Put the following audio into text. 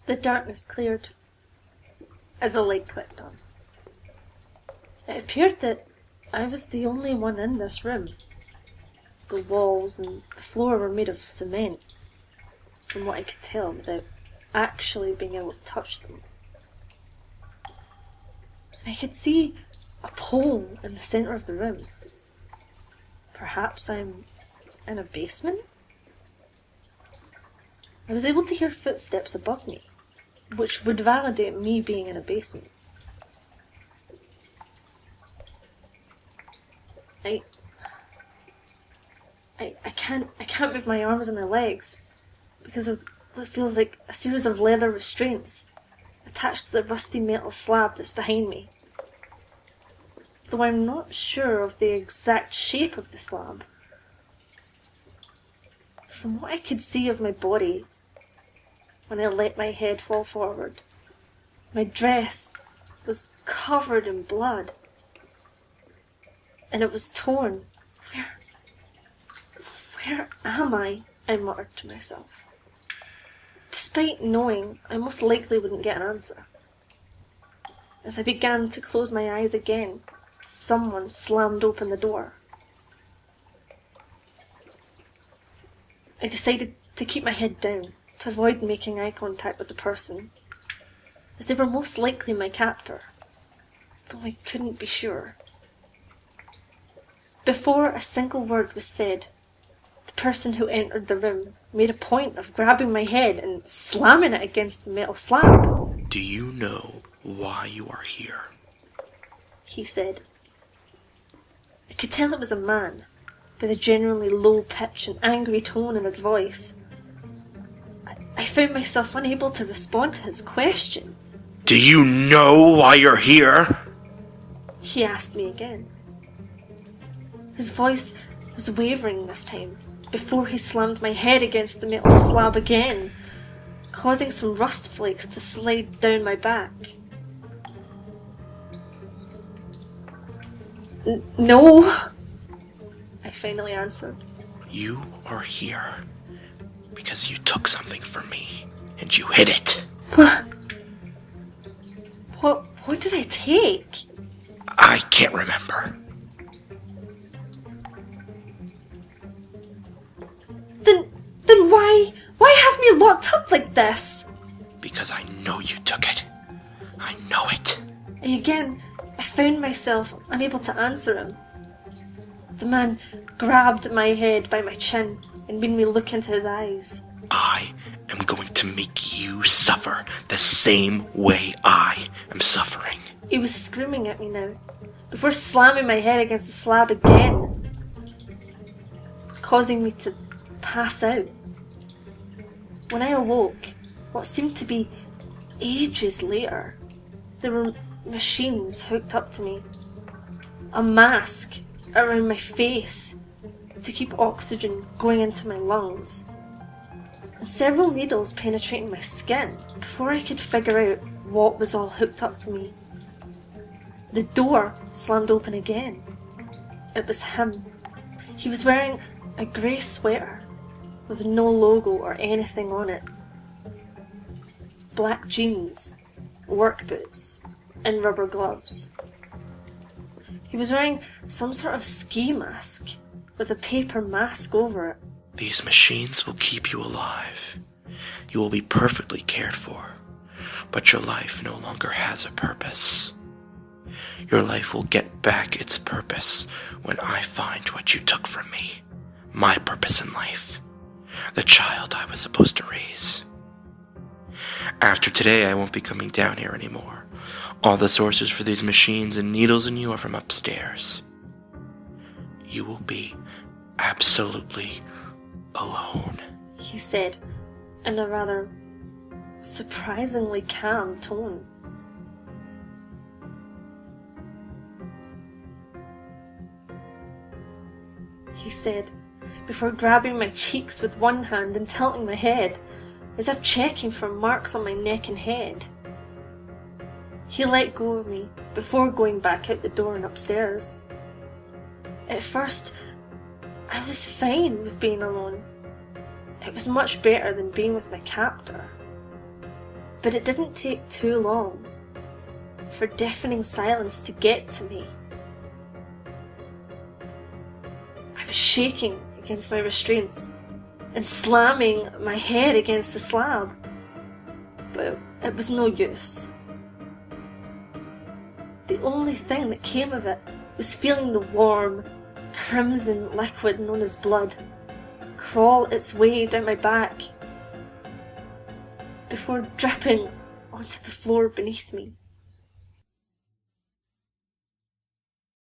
The darkness cleared as the light clicked on. It appeared that I was the only one in this room. The walls and the floor were made of cement, from what I could tell, without actually being able to touch them. I could see a pole in the centre of the room. Perhaps I'm in a basement? I was able to hear footsteps above me, which would validate me being in a basement. I can't move my arms and my legs because of what feels like a series of leather restraints attached to the rusty metal slab that's behind me. Though I'm not sure of the exact shape of the slab. From what I could see of my body when I let my head fall forward, my dress was covered in blood. And it was torn. Where am I? I muttered to myself, despite knowing I most likely wouldn't get an answer. As I began to close my eyes again, someone slammed open the door. I decided to keep my head down, to avoid making eye contact with the person, as they were most likely my captor, though I couldn't be sure. Before a single word was said, the person who entered the room made a point of grabbing my head and slamming it against the metal slab. "Do you know why you are here?" he said. I could tell it was a man, with a generally low pitch and angry tone in his voice. I found myself unable to respond to his question. "Do you know why you're here?" He asked me again. His voice was wavering this time, before he slammed my head against the metal slab again, causing some rust flakes to slide down my back. No, I finally answered. "You are here because you took something from me, and you hid it." What did I take? "I can't remember." Then why have me locked up like this? "Because I know you took it. I know it." Again, I found myself unable to answer him. The man grabbed my head by my chin and made me look into his eyes. "I am going to make you suffer the same way I am suffering." He was screaming at me now, before slamming my head against the slab again, causing me to pass out. When I awoke, what seemed to be ages later, there were machines hooked up to me, a mask around my face to keep oxygen going into my lungs, and several needles penetrating my skin before I could figure out what was all hooked up to me. The door slammed open again. It was him. He was wearing a grey sweater with no logo or anything on it. Black jeans, work boots, and rubber gloves. He was wearing some sort of ski mask with a paper mask over it. "These machines will keep you alive. You will be perfectly cared for, but your life no longer has a purpose. Your life will get back its purpose when I find what you took from me, my purpose in life, the child I was supposed to raise. After today, I won't be coming down here anymore. All the sources for these machines and needles in you are from upstairs. You will be absolutely alone," he said, in a rather surprisingly calm tone. He said, before grabbing my cheeks with one hand and tilting my head, as if checking for marks on my neck and head. He let go of me before going back out the door and upstairs. At first, I was fine with being alone. It was much better than being with my captor. But it didn't take too long for deafening silence to get to me. I was shaking against my restraints and slamming my head against the slab, but it was no use. The only thing that came of it was feeling the warm, crimson liquid known as blood crawl its way down my back before dripping onto the floor beneath me.